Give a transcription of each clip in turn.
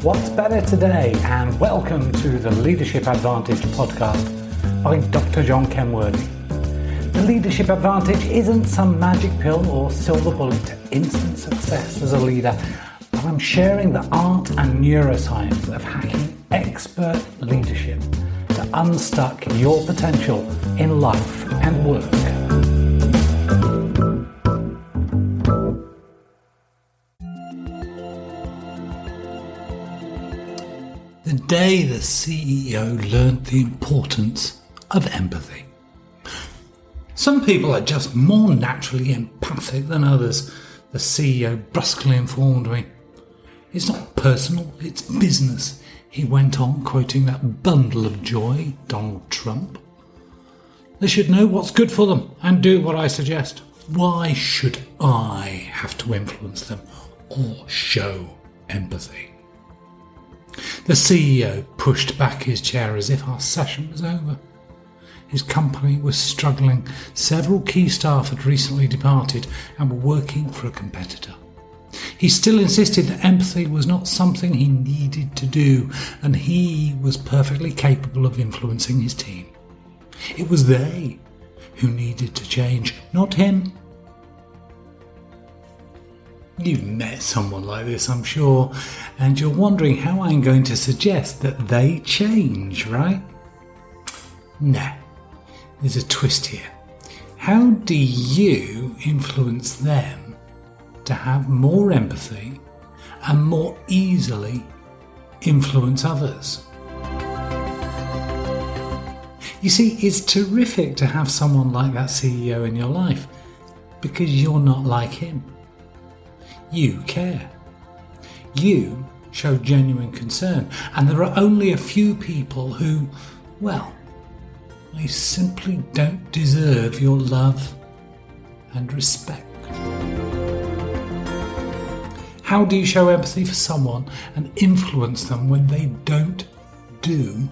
What's better today? And welcome to the Leadership Advantage podcast by Dr. John Kenworthy. The Leadership Advantage isn't some magic pill or silver bullet to instant success as a leader, but I'm sharing the art and neuroscience of hacking expert leadership to unstuck your potential in life and work. The day the CEO learned the importance of empathy. Some people are just more naturally empathic than others, the CEO brusquely informed me. It's not personal, it's business, he went on, quoting that bundle of joy, Donald Trump. They should know what's good for them and do what I suggest. Why should I have to influence them or show empathy? The CEO pushed back his chair as if our session was over. His company was struggling. Several key staff had recently departed and were working for a competitor. He still insisted that empathy was not something he needed to do, and he was perfectly capable of influencing his team. It was they who needed to change, not him. You've met someone like this, I'm sure, and you're wondering how I'm going to suggest that they change, right? No, there's a twist here. How do you influence them to have more empathy and more easily influence others? You see, it's terrific to have someone like that CEO in your life because you're not like him. You care. You show genuine concern. And there are only a few people who, well, they simply don't deserve your love and respect. How do you show empathy for someone and influence them when they don't do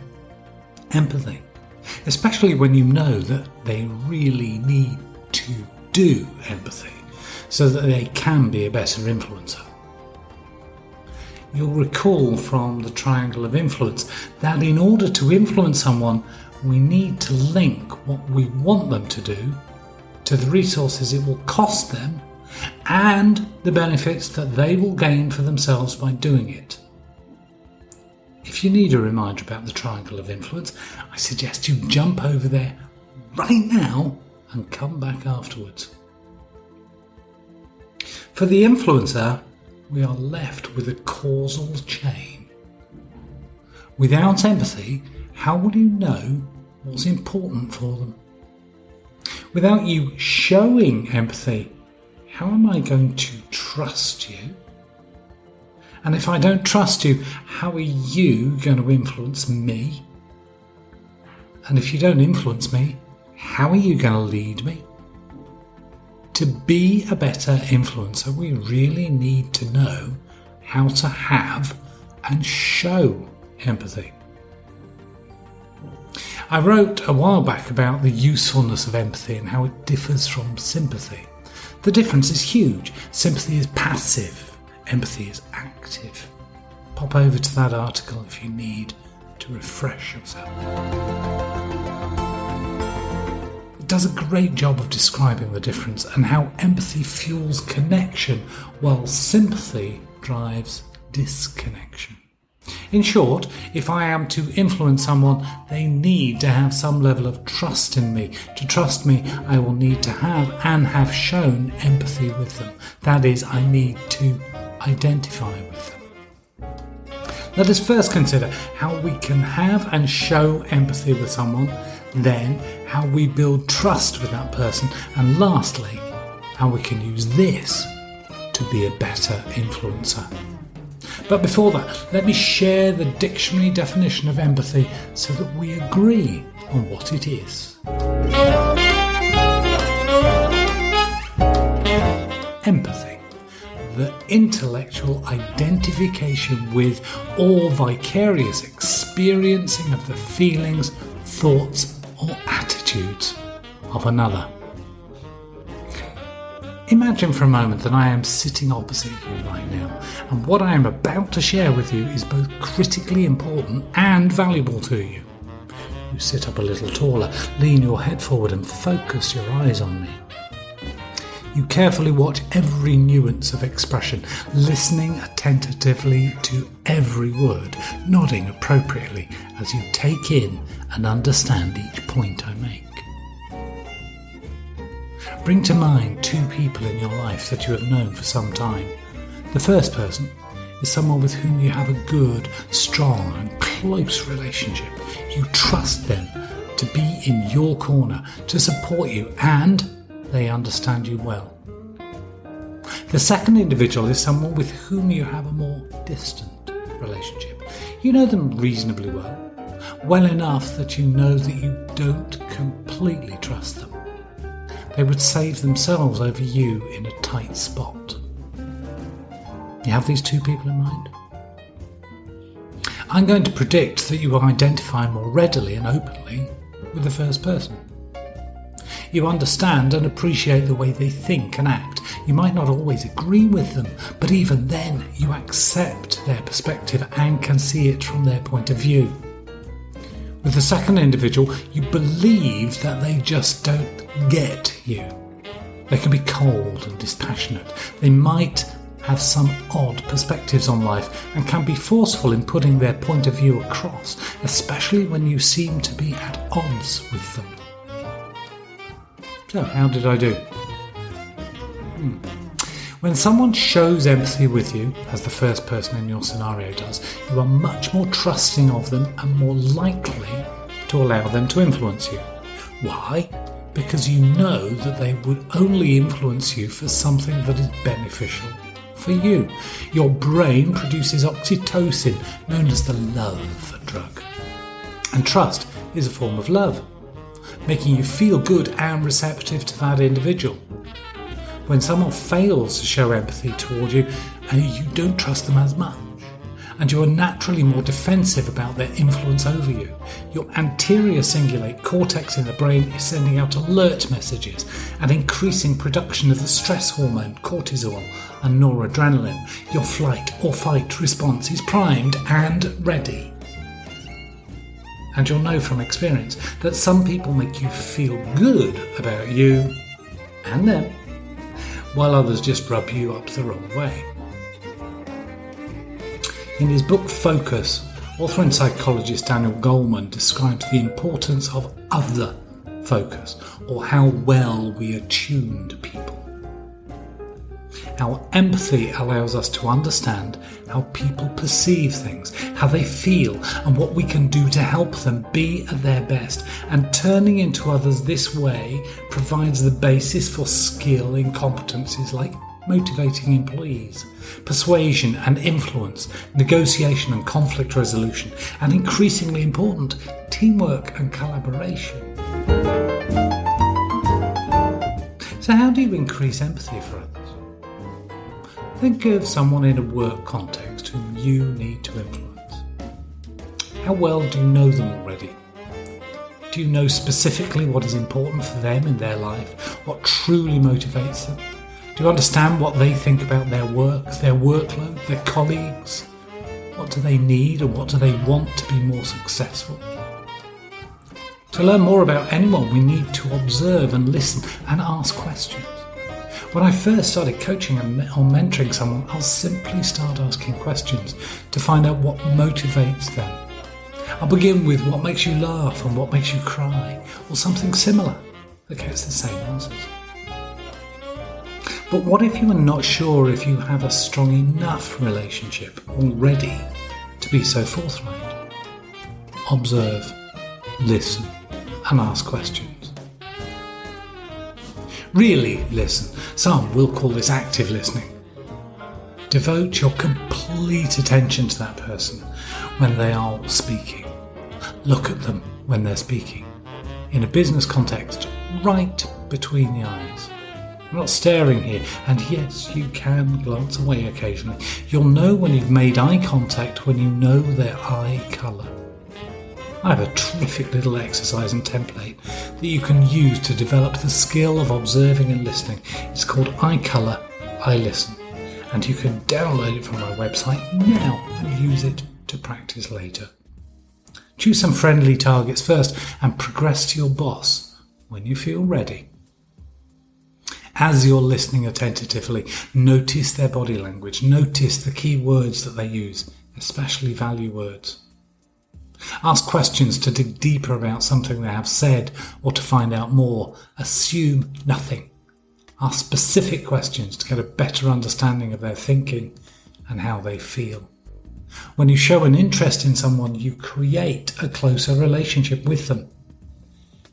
empathy? Especially when you know that they really need to do empathy, so that they can be a better influencer. You'll recall from the triangle of influence that in order to influence someone, we need to link what we want them to do to the resources it will cost them and the benefits that they will gain for themselves by doing it. If you need a reminder about the triangle of influence, I suggest you jump over there right now and come back afterwards. For the influencer, we are left with a causal chain. Without empathy, how will you know what's important for them? Without you showing empathy, how am I going to trust you? And if I don't trust you, how are you going to influence me? And if you don't influence me, how are you going to lead me? To be a better influencer, we really need to know how to have and show empathy. I wrote a while back about the usefulness of empathy and how it differs from sympathy. The difference is huge. Sympathy is passive, empathy is active. Pop over to that article if you need to refresh yourself. Does a great job of describing the difference and how empathy fuels connection while sympathy drives disconnection. In short, if I am to influence someone, they need to have some level of trust in me. To trust me, I will need to have and have shown empathy with them. That is, I need to identify with them. Let us first consider how we can have and show empathy with someone, then how we build trust with that person, and lastly, how we can use this to be a better influencer. But before that, let me share the dictionary definition of empathy so that we agree on what it is. Empathy, the intellectual identification with or vicarious experiencing of the feelings, thoughts, or attitudes of another. Imagine for a moment that I am sitting opposite you right now, and what I am about to share with you is both critically important and valuable to you. You sit up a little taller, lean your head forward and focus your eyes on me. You carefully watch every nuance of expression, listening attentively to every word, nodding appropriately as you take in and understand each point I make. Bring to mind two people in your life that you have known for some time. The first person is someone with whom you have a good, strong and close relationship. You trust them to be in your corner, to support you, and they understand you well. The second individual is someone with whom you have a more distant relationship. You know them reasonably well enough that you know that you don't completely trust them. They would save themselves over you in a tight spot. You have these two people in mind? I'm going to predict that you will identify more readily and openly with the first person. You understand and appreciate the way they think and act. You might not always agree with them, but even then you accept their perspective and can see it from their point of view. With the second individual, you believe that they just don't get you. They can be cold and dispassionate. They might have some odd perspectives on life and can be forceful in putting their point of view across, especially when you seem to be at odds with them. So, how did I do? When someone shows empathy with you, as the first person in your scenario does, you are much more trusting of them and more likely to allow them to influence you. Why? Because you know that they would only influence you for something that is beneficial for you. Your brain produces oxytocin, known as the love drug. And trust is a form of love, making you feel good and receptive to that individual. When someone fails to show empathy toward you, you don't trust them as much, and you are naturally more defensive about their influence over you. Your anterior cingulate cortex in the brain is sending out alert messages and increasing production of the stress hormone cortisol and noradrenaline. Your flight or fight response is primed and ready. And you'll know from experience that some people make you feel good about you and them, while others just rub you up the wrong way. In his book Focus, author and psychologist Daniel Goleman describes the importance of other focus, or how well we attune to people. Our empathy allows us to understand how people perceive things, how they feel, and what we can do to help them be at their best. And turning into others this way provides the basis for skill in competencies like motivating employees, persuasion and influence, negotiation and conflict resolution, and increasingly important, teamwork and collaboration. So how do you increase empathy for others? Think of someone in a work context whom you need to influence. How well do you know them already? Do you know specifically what is important for them in their life, what truly motivates them? Do you understand what they think about their work, their workload, their colleagues? What do they need and what do they want to be more successful? To learn more about anyone, we need to observe and listen and ask questions. When I first started coaching or mentoring someone, I'll simply start asking questions to find out what motivates them. I'll begin with what makes you laugh and what makes you cry, or something similar that gets the same answers. But what if you are not sure if you have a strong enough relationship already to be so forthright? Observe, listen, and ask questions. Really listen. Some will call this active listening. Devote your complete attention to that person when they are speaking. Look at them when they're speaking. In a business context, right between the eyes. I'm not staring here, and yes, you can glance away occasionally. You'll know when you've made eye contact when you know their eye colour. I have a terrific little exercise and template that you can use to develop the skill of observing and listening. It's called I Colour, I Listen, and you can download it from my website now and use it to practice later. Choose some friendly targets first and progress to your boss when you feel ready. As you're listening attentively, notice their body language, notice the key words that they use, especially value words. Ask questions to dig deeper about something they have said or to find out more. Assume nothing. Ask specific questions to get a better understanding of their thinking and how they feel. When you show an interest in someone, you create a closer relationship with them.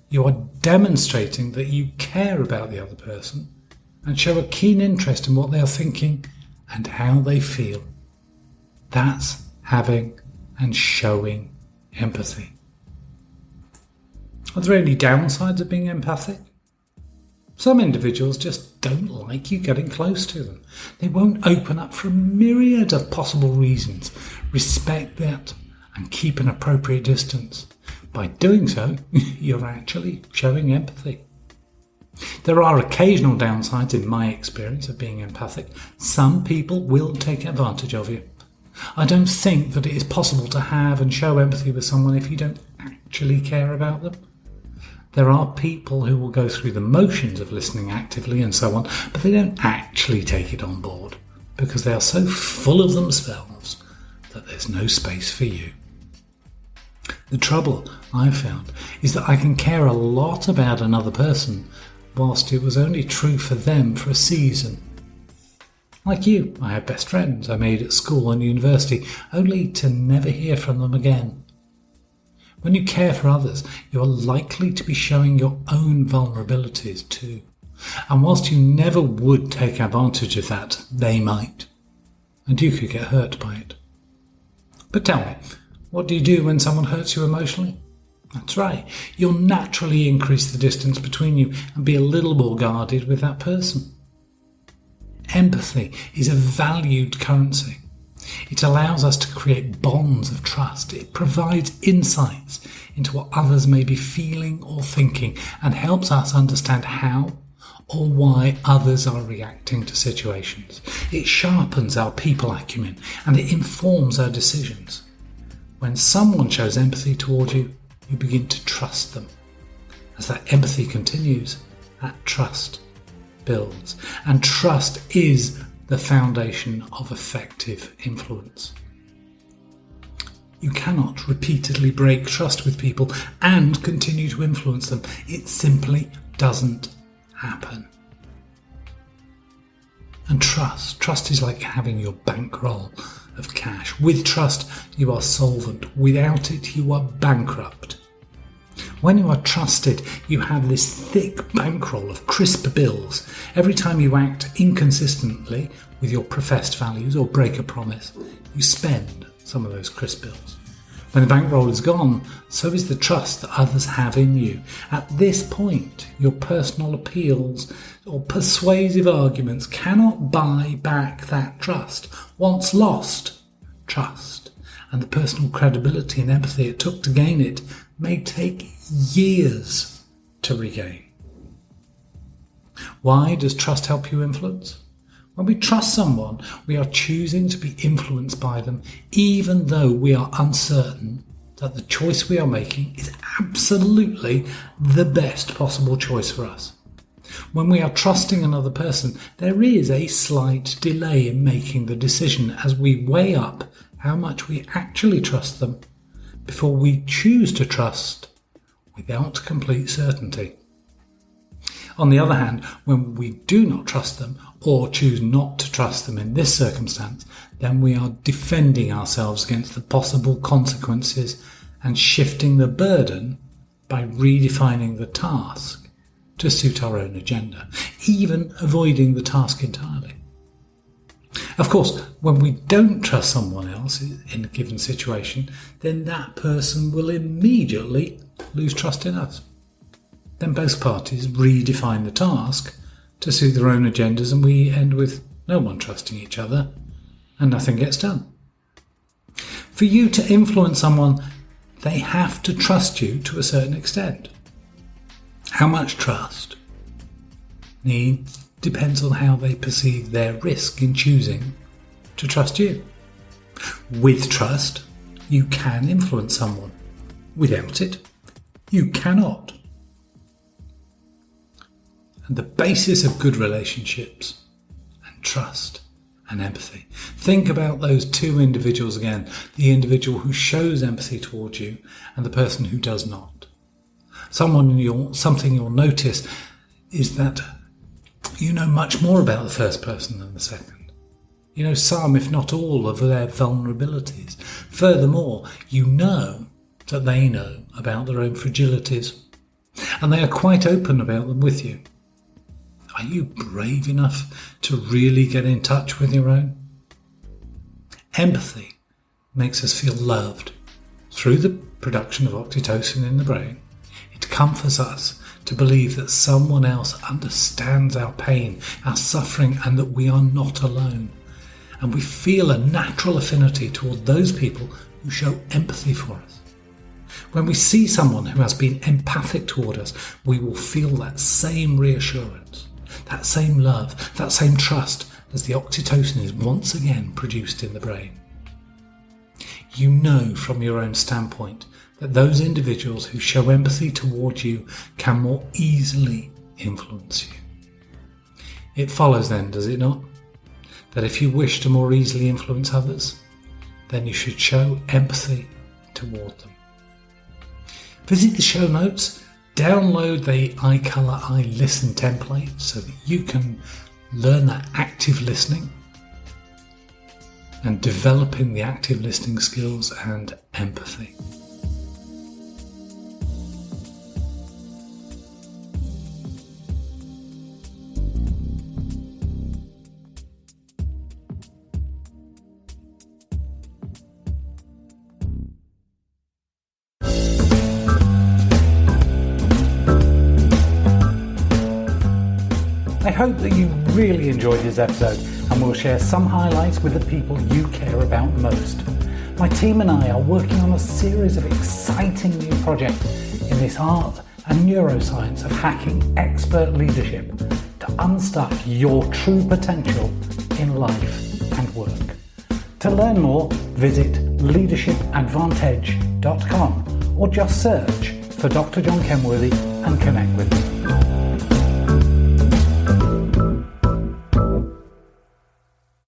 You are demonstrating that you care about the other person and show a keen interest in what they are thinking and how they feel. That's having and showing empathy. Are there any downsides of being empathic? Some individuals just don't like you getting close to them. They won't open up for a myriad of possible reasons. Respect that and keep an appropriate distance. By doing so, you're actually showing empathy. There are occasional downsides in my experience of being empathic. Some people will take advantage of you. I don't think that it is possible to have and show empathy with someone if you don't actually care about them. There are people who will go through the motions of listening actively and so on, but they don't actually take it on board because they are so full of themselves that there's no space for you. The trouble I've found is that I can care a lot about another person whilst it was only true for them for a season. Like you, I have best friends I made at school and university, only to never hear from them again. When you care for others, you are likely to be showing your own vulnerabilities too. And whilst you never would take advantage of that, they might. And you could get hurt by it. But tell me, what do you do when someone hurts you emotionally? That's right, you'll naturally increase the distance between you and be a little more guarded with that person. Empathy is a valued currency. It allows us to create bonds of trust. It provides insights into what others may be feeling or thinking and helps us understand how or why others are reacting to situations. It sharpens our people acumen and it informs our decisions. When someone shows empathy toward you, you begin to trust them. As that empathy continues, that trust builds. And trust is the foundation of effective influence. You cannot repeatedly break trust with people and continue to influence them. It simply doesn't happen. And trust is like having your bankroll of cash. With trust, you are solvent. Without it, you are bankrupt. When you are trusted, you have this thick bankroll of crisp bills. Every time you act inconsistently with your professed values or break a promise, you spend some of those crisp bills. When the bankroll is gone, so is the trust that others have in you. At this point, your personal appeals or persuasive arguments cannot buy back that trust. Once lost, trust and the personal credibility and empathy it took to gain it may take years to regain. Why does trust help you influence? When we trust someone, we are choosing to be influenced by them, even though we are uncertain that the choice we are making is absolutely the best possible choice for us. When we are trusting another person, there is a slight delay in making the decision as we weigh up how much we actually trust them before we choose to trust without complete certainty. On the other hand, when we do not trust them or choose not to trust them in this circumstance, then we are defending ourselves against the possible consequences and shifting the burden by redefining the task to suit our own agenda, even avoiding the task entirely. Of course, when we don't trust someone else in a given situation, then that person will immediately lose trust in us. Then both parties redefine the task to suit their own agendas and we end with no one trusting each other and nothing gets done. For you to influence someone, they have to trust you to a certain extent. How much trust depends on how they perceive their risk in choosing to trust you. With trust, you can influence someone. Without it, you cannot. And the basis of good relationships and trust and empathy. Think about those two individuals again. The individual who shows empathy towards you and the person who does not. Something you'll notice is that you know much more about the first person than the second. You know some, if not all, of their vulnerabilities. Furthermore, you know that they know about their own fragilities, and they are quite open about them with you. Are you brave enough to really get in touch with your own? Empathy makes us feel loved through the production of oxytocin in the brain. It comforts us to believe that someone else understands our pain, our suffering, and that we are not alone. And we feel a natural affinity toward those people who show empathy for us. When we see someone who has been empathic toward us, we will feel that same reassurance, that same love, that same trust as the oxytocin is once again produced in the brain. You know from your own standpoint that those individuals who show empathy toward you can more easily influence you. It follows then, does it not, that if you wish to more easily influence others, then you should show empathy toward them. Visit the show notes, download the iColour iListen template so that you can learn that active listening and developing the active listening skills and empathy. I hope that you really enjoyed this episode and will share some highlights with the people you care about most. My team and I are working on a series of exciting new projects in this art and neuroscience of hacking expert leadership to unstuck your true potential in life and work. To learn more, visit leadershipadvantage.com or just search for Dr. John Kenworthy and connect with me.